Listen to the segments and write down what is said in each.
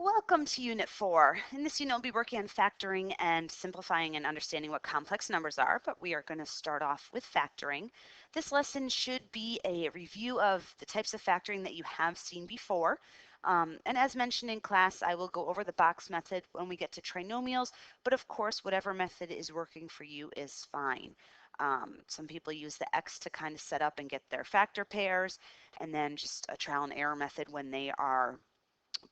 Welcome to Unit 4. In this unit, we'll be working on factoring and simplifying and understanding what complex numbers are, but we are going to start off with factoring. This lesson should be a review of the types of factoring that you have seen before. And as mentioned in class, I will go over the box method when we get to trinomials, but of course, whatever method is working for you is fine. Some people use the X to kind of set up and get their factor pairs, and then just a trial and error method when they are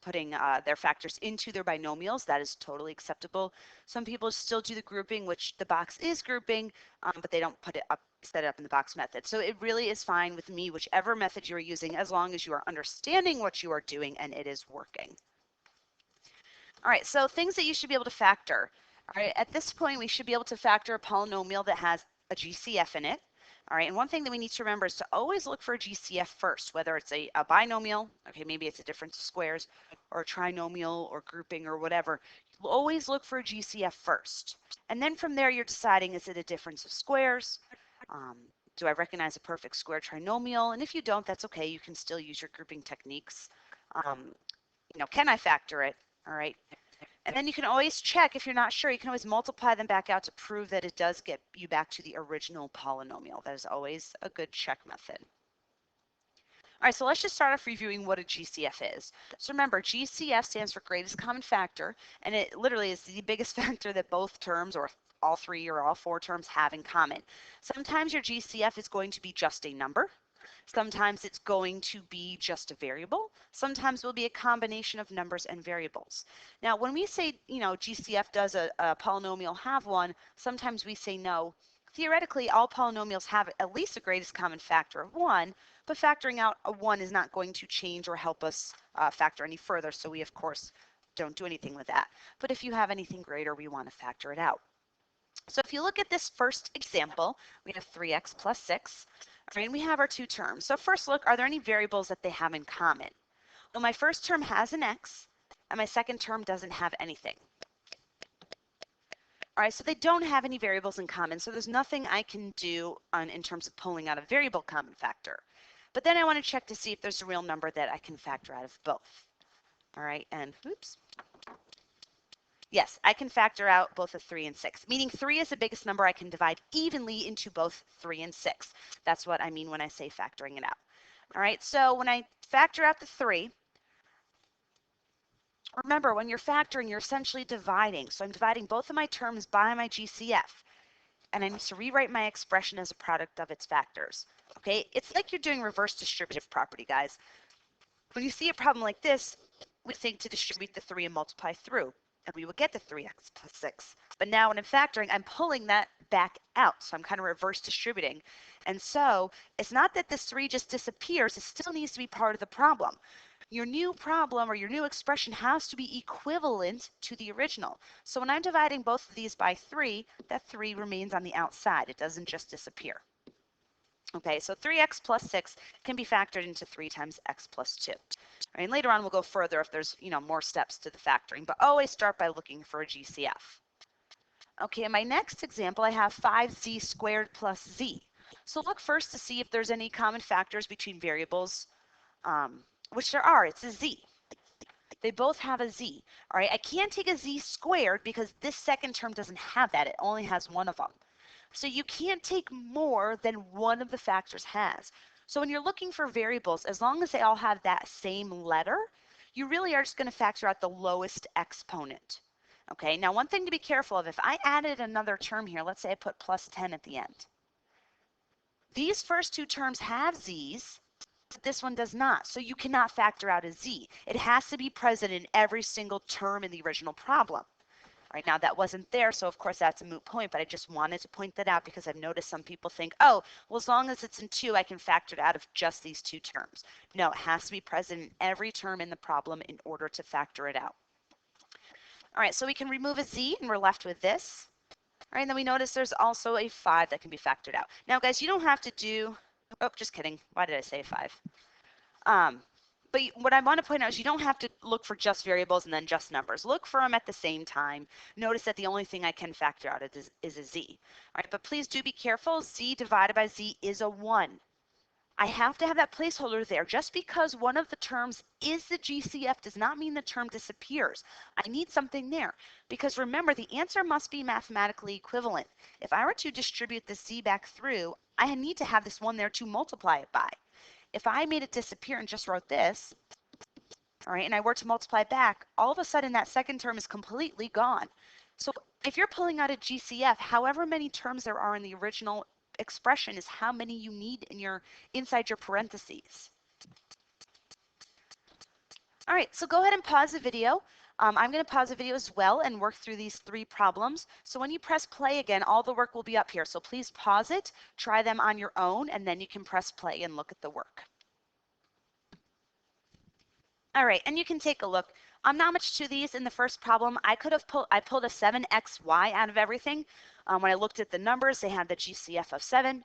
putting their factors into their binomials. That is totally acceptable. Some people still do the grouping, which the box is grouping, but they don't put it up, set it up in the box method. So it really is fine with me, whichever method you are using, as long as you are understanding what you are doing and it is working. All right, so things that you should be able to factor. All right, at this point, we should be able to factor a polynomial that has a GCF in it. All right, and one thing that we need to remember is to always look for a GCF first, whether it's a binomial, okay, maybe it's a difference of squares, or a trinomial, or grouping, or whatever. You'll always look for a GCF first. And then from there, you're deciding, is it a difference of squares? Do I recognize a perfect square trinomial? And if you don't, that's okay. You can still use your grouping techniques. Can I factor it? All right. And then you can always check if you're not sure. You can always multiply them back out to prove that it does get you back to the original polynomial. That is always a good check method. All right, so let's just start off reviewing what a GCF is. So remember, GCF stands for greatest common factor, and it literally is the biggest factor that both terms or all three or all four terms have in common. Sometimes your GCF is going to be just a number. Sometimes it's going to be just a variable. Sometimes it will be a combination of numbers and variables. Now, when we say, GCF does a polynomial have one, sometimes we say no. Theoretically, all polynomials have at least a greatest common factor of 1, but factoring out a 1 is not going to change or help us factor any further, so we, of course, don't do anything with that. But if you have anything greater, we want to factor it out. So if you look at this first example, we have 3x plus 6. Right, and we have our two terms. So first look, are there any variables that they have in common? Well, my first term has an x, and my second term doesn't have anything. All right, so they don't have any variables in common, so there's nothing I can do in terms of pulling out a variable common factor. But then I want to check to see if there's a real number that I can factor out of both. All right, and oops. Yes, I can factor out both of 3 and 6, meaning 3 is the biggest number I can divide evenly into both 3 and 6. That's what I mean when I say factoring it out. All right, so when I factor out the 3, remember, when you're factoring, you're essentially dividing. So I'm dividing both of my terms by my GCF, and I need to rewrite my expression as a product of its factors. Okay, it's like you're doing reverse distributive property, guys. When you see a problem like this, we think to distribute the 3 and multiply through, and we would get the 3x plus 6. But now when I'm factoring, I'm pulling that back out. So I'm kind of reverse distributing. And so it's not that this 3 just disappears. It still needs to be part of the problem. Your new problem or your new expression has to be equivalent to the original. So when I'm dividing both of these by 3, that 3 remains on the outside. It doesn't just disappear. Okay, so 3x plus 6 can be factored into 3 times x plus 2. Right, and later on, we'll go further if there's, more steps to the factoring, but always start by looking for a GCF. Okay, in my next example, I have 5z squared plus z. So look first to see if there's any common factors between variables, which there are. It's a z. They both have a z. All right, I can't take a z squared because this second term doesn't have that. It only has one of them. So you can't take more than one of the factors has. So when you're looking for variables, as long as they all have that same letter, you really are just going to factor out the lowest exponent. Okay, now one thing to be careful of, if I added another term here, let's say I put plus 10 at the end. These first two terms have z's, but this one does not. So you cannot factor out a z. It has to be present in every single term in the original problem. Right now that wasn't there, so of course that's a moot point, but I just wanted to point that out because I've noticed some people think, oh, well, as long as it's in 2, I can factor it out of just these 2 terms. No, it has to be present in every term in the problem in order to factor it out. All right, so we can remove a z and we're left with this. All right, and then we notice there's also a 5 that can be factored out. Now, guys, you don't have to do, oh, just kidding. Why did I say 5? But what I want to point out is you don't have to look for just variables and then just numbers. Look for them at the same time. Notice that the only thing I can factor out is a z. All right, but please do be careful. Z divided by z is a 1. I have to have that placeholder there. Just because one of the terms is the GCF does not mean the term disappears. I need something there because remember, the answer must be mathematically equivalent. If I were to distribute this Z back through, I need to have this one there to multiply it by. If I made it disappear and just wrote this, all right, and I were to multiply back, all of a sudden that second term is completely gone. So if you're pulling out a GCF, however many terms there are in the original expression is how many you need in your inside your parentheses. All right, so go ahead and pause the video. I'm going to pause the video as well and work through these 3 problems. So when you press play again, all the work will be up here. So please pause it, try them on your own, and then you can press play and look at the work. All right, and you can take a look. Not much to these. In the first problem, I pulled a 7xy out of everything. When I looked at the numbers, they had the GCF of 7.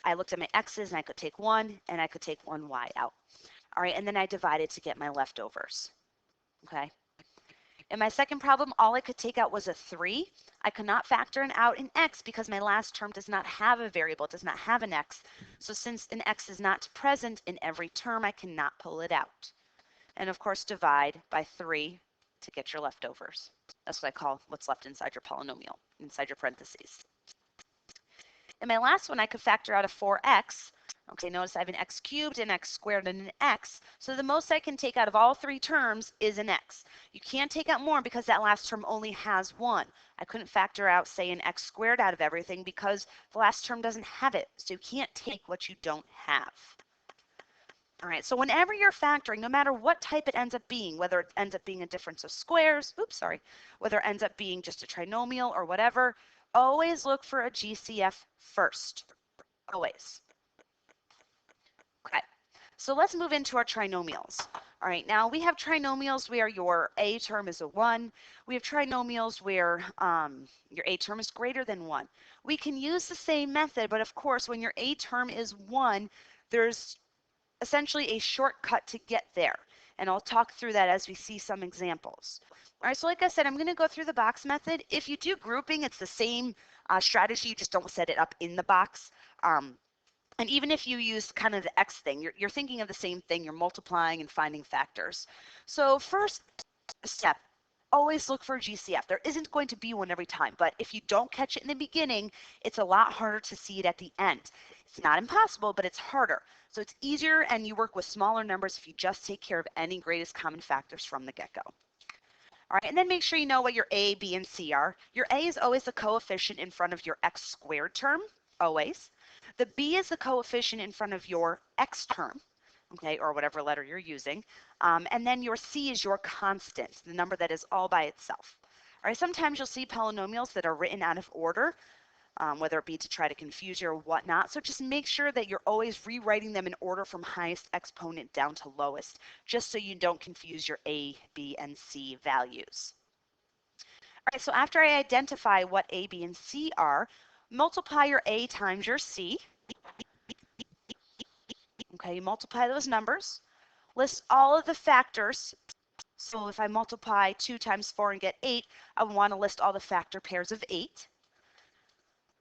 I looked at my x's and I could take 1 and I could take 1y out. All right, and then I divided to get my leftovers. Okay. In my second problem, all I could take out was a 3. I could not factor an out an x because my last term does not have a variable, does not have an x. So since an x is not present in every term, I cannot pull it out. And of course, divide by 3 to get your leftovers. That's what I call what's left inside your polynomial, inside your parentheses. In my last one, I could factor out a 4x. Okay, notice I have an x cubed, an x squared, and an x. So the most I can take out of all 3 terms is an x. You can't take out more because that last term only has 1. I couldn't factor out, say, an x squared out of everything because the last term doesn't have it. So you can't take what you don't have. All right, so whenever you're factoring, no matter what type it ends up being, whether it ends up being a difference of squares, whether it ends up being just a trinomial or whatever, always look for a GCF first, always. Okay, so let's move into our trinomials. All right, now we have trinomials where your a term is a 1. We have trinomials where your a term is greater than 1. We can use the same method, but of course, when your a term is 1, there's essentially a shortcut to get there. And I'll talk through that as we see some examples. All right, so like I said, I'm going to go through the box method. If you do grouping, it's the same strategy, you just don't set it up in the box. And even if you use kind of the X thing, you're thinking of the same thing. You're multiplying and finding factors. So first step, always look for a GCF. There isn't going to be one every time, but if you don't catch it in the beginning, it's a lot harder to see it at the end. It's not impossible, but it's harder. So it's easier and you work with smaller numbers if you just take care of any greatest common factors from the get-go. All right, and then make sure you know what your a, b, and c are. Your a is always the coefficient in front of your x squared term, always. The b is the coefficient in front of your x term, okay, or whatever letter you're using. And then your c is your constant, the number that is all by itself. All right, sometimes you'll see polynomials that are written out of order, whether it be to try to confuse you or whatnot. So just make sure that you're always rewriting them in order from highest exponent down to lowest, just so you don't confuse your a, b, and c values. All right, so after I identify what a, b, and c are, multiply your a times your c. Okay, you multiply those numbers. List all of the factors. So if I multiply 2 times 4 and get 8, I want to list all the factor pairs of 8.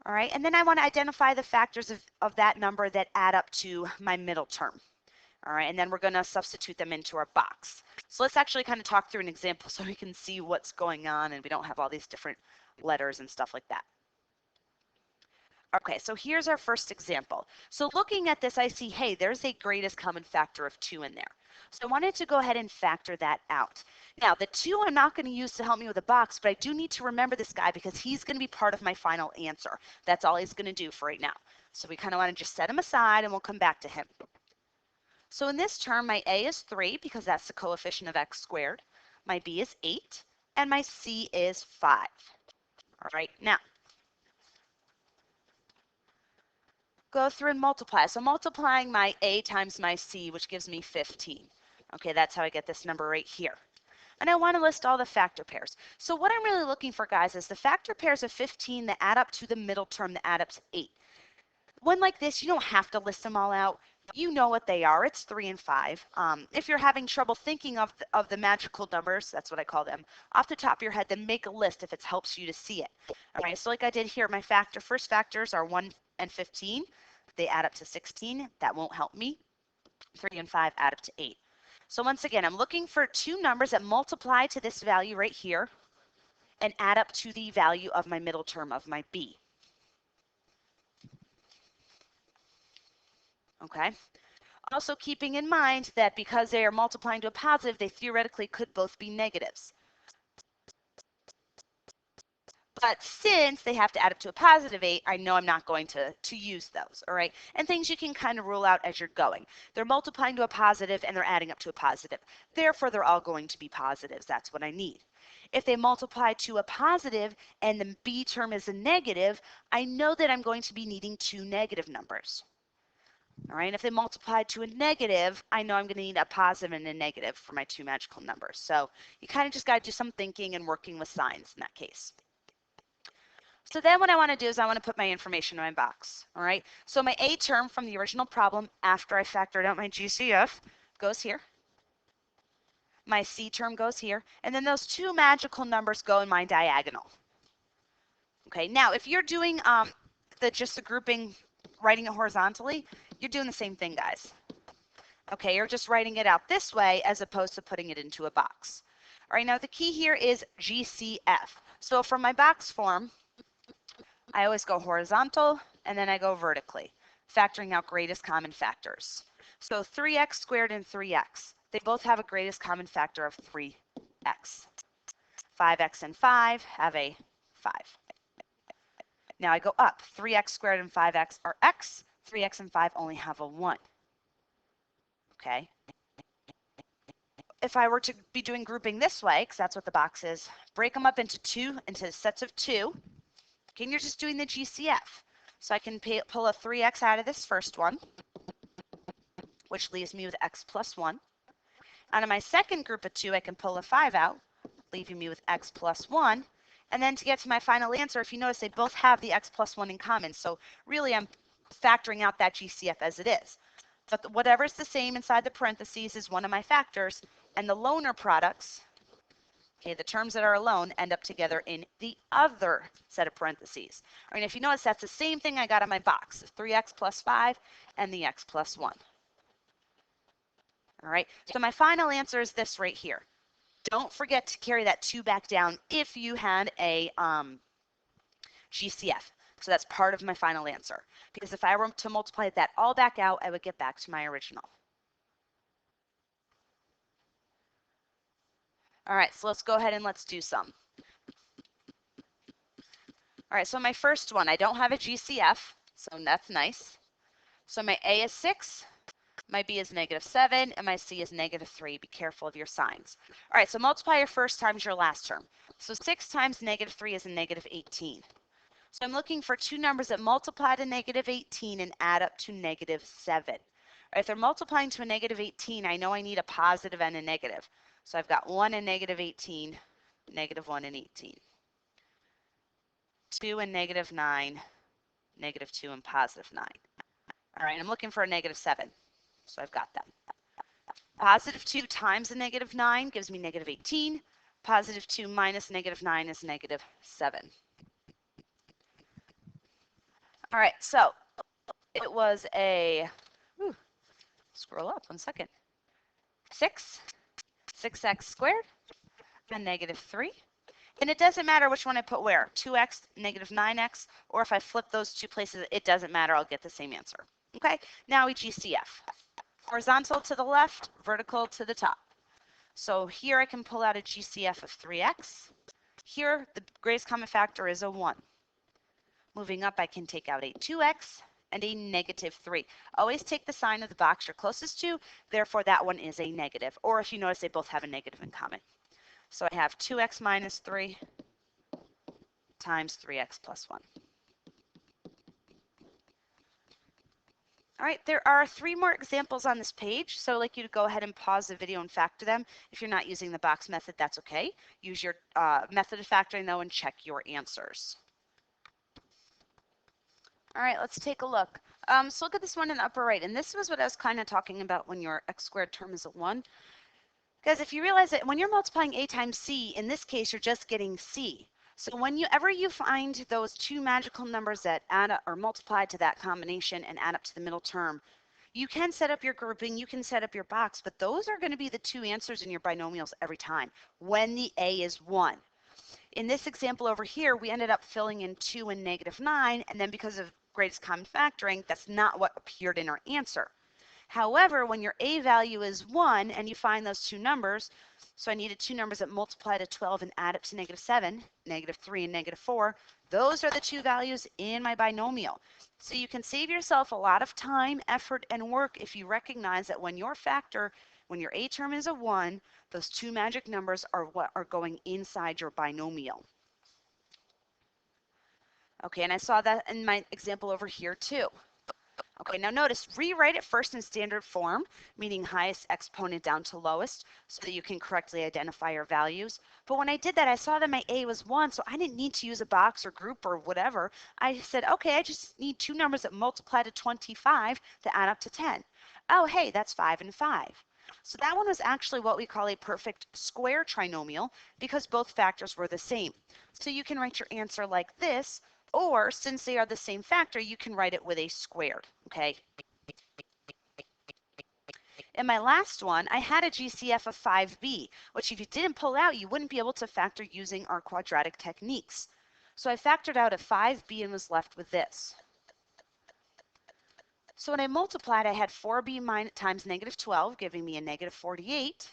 All right, and then I want to identify the factors of that number that add up to my middle term. All right, and then we're going to substitute them into our box. So let's actually kind of talk through an example so we can see what's going on and we don't have all these different letters and stuff like that. Okay, so here's our first example. So looking at this, I see, hey, there's a greatest common factor of 2 in there. So I wanted to go ahead and factor that out. Now, the 2 I'm not going to use to help me with the box, but I do need to remember this guy because he's going to be part of my final answer. That's all he's going to do for right now. So we kind of want to just set him aside and we'll come back to him. So in this term, my a is 3 because that's the coefficient of x squared. My b is 8, and my c is 5. All right, now, go through and multiply. So multiplying my a times my c, which gives me 15. Okay, that's how I get this number right here. And I want to list all the factor pairs. So what I'm really looking for, guys, is the factor pairs of 15 that add up to the middle term that add up to 8. When like this, you don't have to list them all out. You know what they are. It's 3 and 5. If you're having trouble thinking of the magical numbers, that's what I call them, off the top of your head, then make a list if it helps you to see it. All right, so like I did here, my first factors are 1 and 15. they add up to 16. That won't help me. 3 and 5 add up to 8. So once again, I'm looking for two numbers that multiply to this value right here and add up to the value of my middle term of my b. Okay. Also keeping in mind that because they are multiplying to a positive, they theoretically could both be negatives. But since they have to add up to a positive 8, I know I'm not going to use those, all right? And things you can kind of rule out as you're going. They're multiplying to a positive and they're adding up to a positive. Therefore, they're all going to be positives. That's what I need. If they multiply to a positive and the b term is a negative, I know that I'm going to be needing two negative numbers. All right, if they multiply to a negative, I know I'm going to need a positive and a negative for my two magical numbers. So you kind of just got to do some thinking and working with signs in that case. So then what I want to do is I want to put my information in my box. All right, so my a term from the original problem after I factored out my GCF goes here. My c term goes here. And then those two magical numbers go in my diagonal. Okay, now if you're doing just the grouping, writing it horizontally, you're doing the same thing, guys. Okay, you're just writing it out this way as opposed to putting it into a box. All right, now the key here is GCF. So from my box form, I always go horizontal and then I go vertically, factoring out greatest common factors. So 3x squared and 3x, they both have a greatest common factor of 3x. 5x and 5 have a 5. Now I go up. 3x squared and 5x are x. 3x and 5 only have a 1. Okay. If I were to be doing grouping this way, because that's what the box is, break them up into sets of 2. Okay, and you're just doing the GCF. So I can pull a 3x out of this first one, which leaves me with x plus 1. Out of my second group of 2, I can pull a 5 out, leaving me with x plus 1. And then to get to my final answer, if you notice, they both have the x plus 1 in common. So really, I'm factoring out that GCF as it is. But whatever's the same inside the parentheses is one of my factors. And the loner products, okay, the terms that are alone, end up together in the other set of parentheses. All right, if you notice, that's the same thing I got in my box, 3x plus 5 and the x plus 1. All right, so my final answer is this right here. Don't forget to carry that 2 back down if you had a GCF. So that's part of my final answer. Because if I were to multiply that all back out, I would get back to my original. All right, so let's go ahead and let's do some. All right, so my first one, I don't have a GCF, so that's nice. So my A is 6, my B is -7, and my C is -3. Be careful of your signs. All right, so multiply your first times your last term. So 6 times -3 is a -18. So I'm looking for two numbers that multiply to -18 and add up to -7. Right, if they're multiplying to a -18, I know I need a positive and a negative. So I've got 1 and -18, -1 and 18. 2 and -9, -2 and +9. All right, I'm looking for a -7. So I've got that. +2 times the -9 gives me -18. +2 minus -9 is -7. All right, so it was a, scroll up 1 second, 6x squared, and -3. And it doesn't matter which one I put where, 2x, -9x, or if I flip those two places, it doesn't matter, I'll get the same answer. Okay, now we GCF. Horizontal to the left, vertical to the top. So here I can pull out a GCF of 3x. Here, the greatest common factor is a 1. Moving up, I can take out a 2x and a -3. Always take the sign of the box you're closest to, therefore that one is a negative. Or if you notice, they both have a negative in common. So I have 2x minus 3 times 3x plus 1. All right, there are 3 more examples on this page, so I'd like you to go ahead and pause the video and factor them. If you're not using the box method, that's okay. Use your method of factoring, though, and check your answers. All right, let's take a look. So look at this one in the upper right, and this was what I was kind of talking about when your x squared term is a 1. Because if you realize that when you're multiplying a times c, in this case, you're just getting c. So whenever you find those two magical numbers that add up or multiply to that combination and add up to the middle term, you can set up your grouping, you can set up your box, but those are going to be the two answers in your binomials every time when the A is 1. In this example over here, we ended up filling in 2 and -9, and then because of greatest common factoring, that's not what appeared in our answer. However, when your A value is 1 and you find those two numbers, so I needed two numbers that multiply to 12 and add up to -7, -3 and -4, those are the two values in my binomial. So you can save yourself a lot of time, effort, and work if you recognize that when your A term is a 1, those two magic numbers are what are going inside your binomial. Okay, and I saw that in my example over here too. Okay, now notice, rewrite it first in standard form, meaning highest exponent down to lowest, so that you can correctly identify your values. But when I did that, I saw that my A was 1, so I didn't need to use a box or group or whatever. I said, okay, I just need two numbers that multiply to 25 to add up to 10. Oh, hey, that's 5 and 5. So that one was actually what we call a perfect square trinomial because both factors were the same. So you can write your answer like this, or since they are the same factor, you can write it with a squared, okay? In my last one, I had a GCF of 5b, which if you didn't pull out, you wouldn't be able to factor using our quadratic techniques. So I factored out a 5b and was left with this. So when I multiplied, I had 4b times -12, giving me a -48,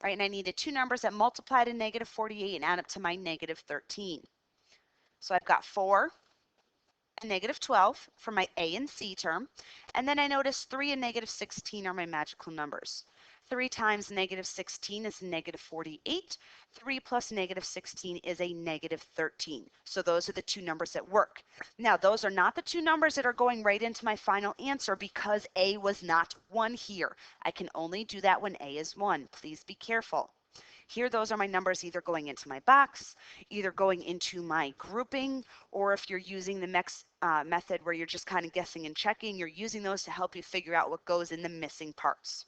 right? And I needed two numbers that multiply to -48 and add up to my -13. So I've got 4 and -12 for my A and C term. And then I notice 3 and -16 are my magical numbers. 3 times -16 is -48. 3 plus -16 is a -13. So those are the two numbers that work. Now, those are not the two numbers that are going right into my final answer because A was not 1 here. I can only do that when A is 1. Please be careful. Here, those are my numbers either going into my box, either going into my grouping, or if you're using the MEX method where you're just kind of guessing and checking, you're using those to help you figure out what goes in the missing parts.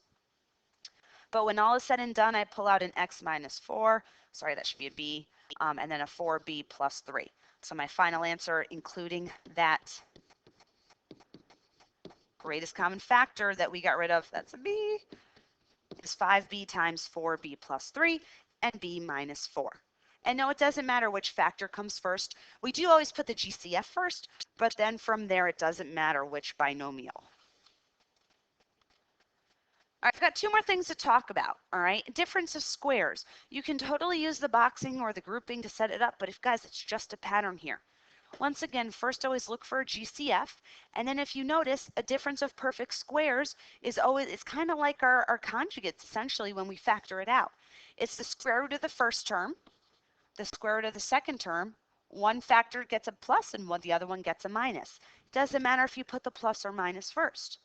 But when all is said and done, I pull out an x minus 4, sorry, that should be a b, and then a 4b plus 3. So my final answer, including that greatest common factor that we got rid of, that's a b, is 5b times 4b plus 3 and b minus 4. And no, it doesn't matter which factor comes first. We do always put the GCF first, but then from there it doesn't matter which binomial. All right, I've got two more things to talk about, all right? Difference of squares. You can totally use the boxing or the grouping to set it up, but if guys, it's just a pattern here. Once again, first always look for a GCF, and then if you notice, a difference of perfect squares is always, it's kind of like our conjugates essentially when we factor it out. It's the square root of the first term, the square root of the second term, one factor gets a plus and the other one gets a minus. It doesn't matter if you put the plus or minus first.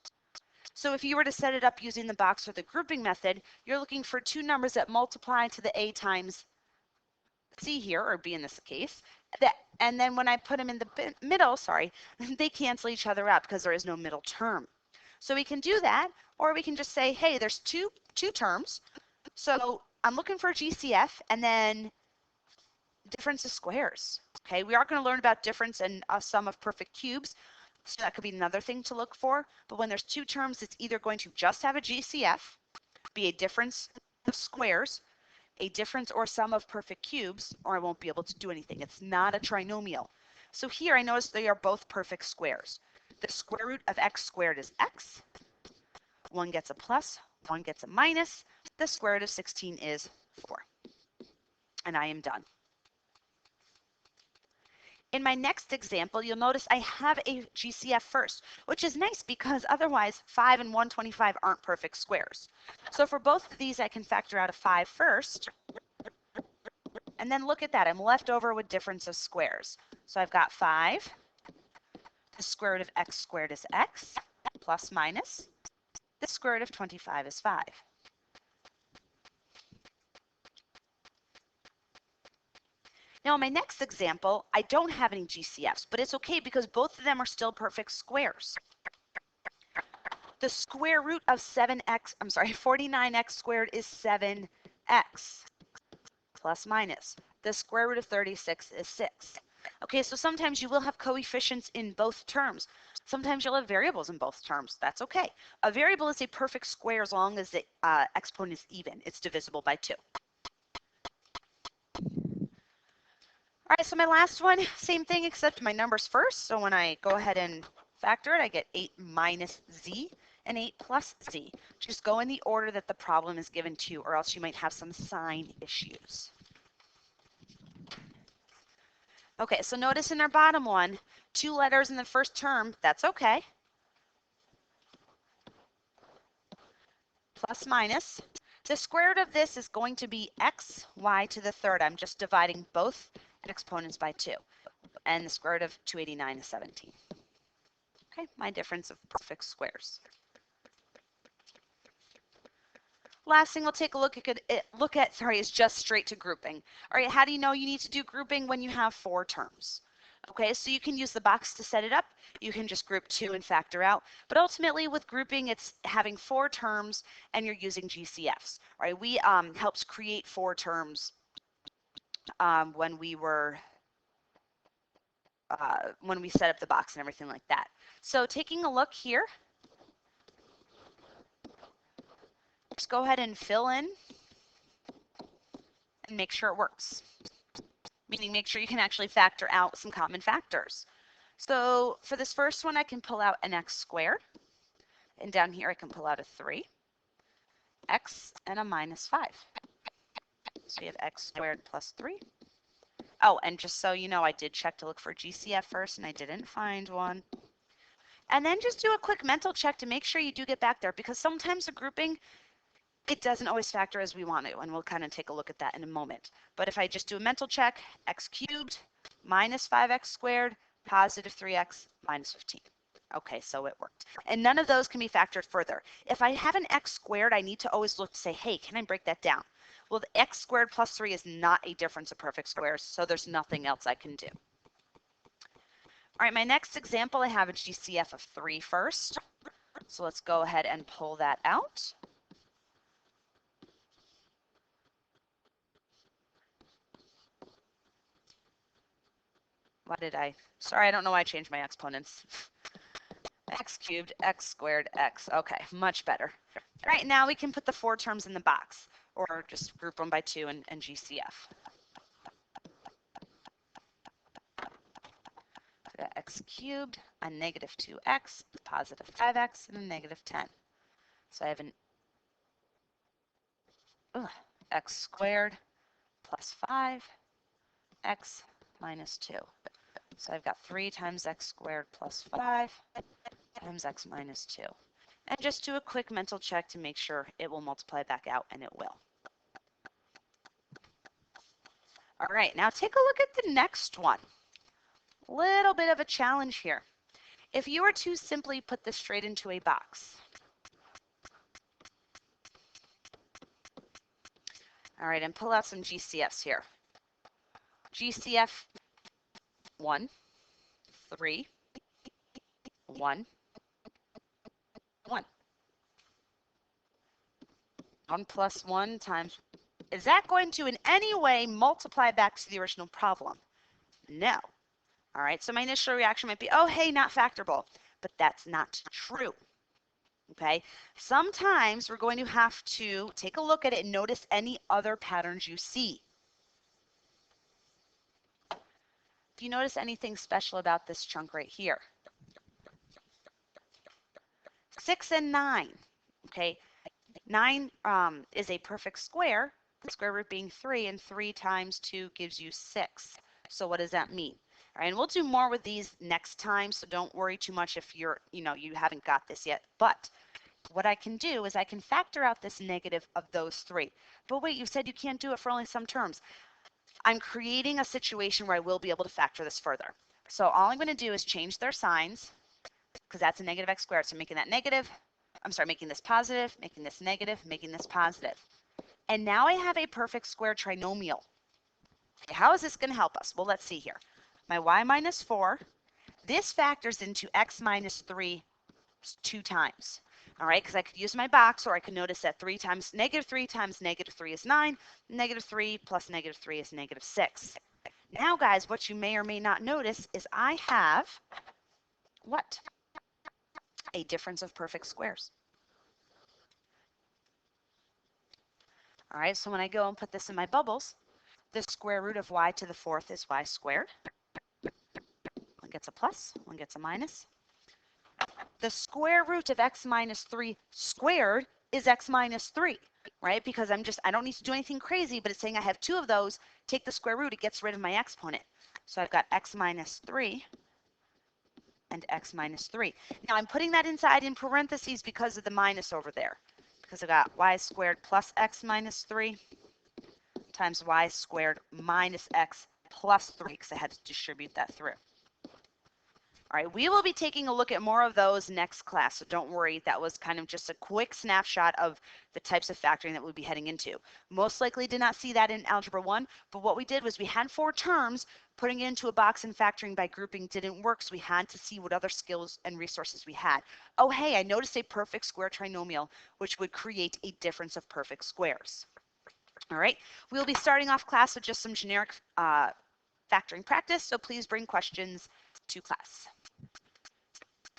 So if you were to set it up using the box or the grouping method, you're looking for two numbers that multiply to the A times C here, or B in this case, and then when I put them in the middle, sorry, they cancel each other out because there is no middle term. So we can do that, or we can just say, hey, there's two terms. So I'm looking for a GCF and then difference of squares. Okay, we are going to learn about difference and a sum of perfect cubes. So that could be another thing to look for. But when there's two terms, it's either going to just have a GCF, be a difference of squares, a difference or sum of perfect cubes, or I won't be able to do anything. It's not a trinomial. So here I notice they are both perfect squares. The square root of x squared is x. One gets a plus, one gets a minus. The square root of 16 is 4. And I am done. In my next example, you'll notice I have a GCF first, which is nice because otherwise 5 and 125 aren't perfect squares. So for both of these, I can factor out a 5 first. And then look at that, I'm left over with difference of squares. So I've got 5, the square root of x squared is x, plus minus, the square root of 25 is 5. Now in my next example, I don't have any GCFs, but it's okay because both of them are still perfect squares. The square root of 49x squared is 7x, plus minus. The square root of 36 is 6. Okay, so sometimes you will have coefficients in both terms. Sometimes you'll have variables in both terms. That's okay. A variable is a perfect square as long as the exponent is even. It's divisible by 2. All right, so my last one, same thing except my numbers first. So when I go ahead and factor it, I get 8 minus z and 8 plus z. Just go in the order that the problem is given to you, or else you might have some sign issues. Okay, so notice in our bottom one, 2 letters in the first term, that's okay. Plus minus. The square root of this is going to be x y to the third. I'm just dividing both exponents by 2. And the square root of 289 is 17. Okay, my difference of perfect squares. Last thing we'll take a look at is just straight to grouping. All right, how do you know you need to do grouping when you have 4 terms? Okay, so you can use the box to set it up. You can just group 2 and factor out. But ultimately with grouping, it's having 4 terms and you're using GCFs. All right, we helped create 4 terms when we set up the box and everything like that. So taking a look here, just go ahead and fill in and make sure it works. Meaning make sure you can actually factor out some common factors. So for this first one, I can pull out an x squared. And down here, I can pull out a 3, x, and a minus 5. So we have x squared plus 3. Oh, and just so you know, I did check to look for GCF first, and I didn't find one. And then just do a quick mental check to make sure you do get back there, because sometimes the grouping, it doesn't always factor as we want to, and we'll kind of take a look at that in a moment. But if I just do a mental check, x cubed minus 5x squared, positive 3x minus 15. Okay, so it worked. And none of those can be factored further. If I have an x squared, I need to always look to say, hey, can I break that down? Well, the x squared plus 3 is not a difference of perfect squares, so there's nothing else I can do. All right, my next example, I have a GCF of 3 first. So let's go ahead and pull that out. Sorry, I don't know why I changed my exponents. X cubed, x squared, x. Okay, much better. All right, now we can put the 4 terms in the box, or just group them by 2 and GCF. So x cubed, a negative 2x, positive 5x, and a negative 10. So I have an x squared plus 5, x minus 2. So I've got 3 times x squared plus 5 times x minus 2. And just do a quick mental check to make sure it will multiply back out, and it will. All right, now take a look at the next one. Little bit of a challenge here. If you were to simply put this straight into a box. All right, and pull out some GCFs here. GCF 1, 3, 1, 1. 1 plus 1 times. Is that going to in any way multiply back to the original problem? No. All right, so my initial reaction might be, oh, hey, not factorable. But that's not true. Okay, sometimes we're going to have to take a look at it and notice any other patterns you see. If you notice anything special about this chunk right here. 6 and 9. Okay, 9 is a perfect square, the square root being 3, and 3 times 2 gives you 6. So what does that mean? All right, and we'll do more with these next time, so don't worry too much if you haven't got this yet. But what I can do is I can factor out this negative of those 3. But wait, you said you can't do it for only some terms. I'm creating a situation where I will be able to factor this further. So all I'm going to do is change their signs, because that's a negative x squared. So making that negative, making this positive, making this negative, making this positive. And now I have a perfect square trinomial. Okay, how is this going to help us? Well, let's see here. My y minus 4, this factors into x minus 3 2 times. All right, because I could use my box, or I could notice that negative 3 times negative 3 is 9. Negative 3 plus negative 3 is negative 6. Now, guys, what you may or may not notice is I have what? A difference of perfect squares. All right, so when I go and put this in my bubbles, the square root of y to the 4th is y squared. One gets a plus, one gets a minus. The square root of x minus 3 squared is x minus 3, right? Because I don't need to do anything crazy, but it's saying I have two of those. Take the square root, it gets rid of my exponent. So I've got x minus 3 and x minus 3. Now I'm putting that inside in parentheses because of the minus over there. Because I've got y squared plus x minus 3 times y squared minus x plus 3, because I had to distribute that through. All right, we will be taking a look at more of those next class, so don't worry. That was kind of just a quick snapshot of the types of factoring that we'll be heading into. Most likely did not see that in Algebra 1, but what we did was we had 4 terms. Putting it into a box and factoring by grouping didn't work, so we had to see what other skills and resources we had. Oh, hey, I noticed a perfect square trinomial, which would create a difference of perfect squares. All right, we'll be starting off class with just some generic factoring practice, so please bring questions to class.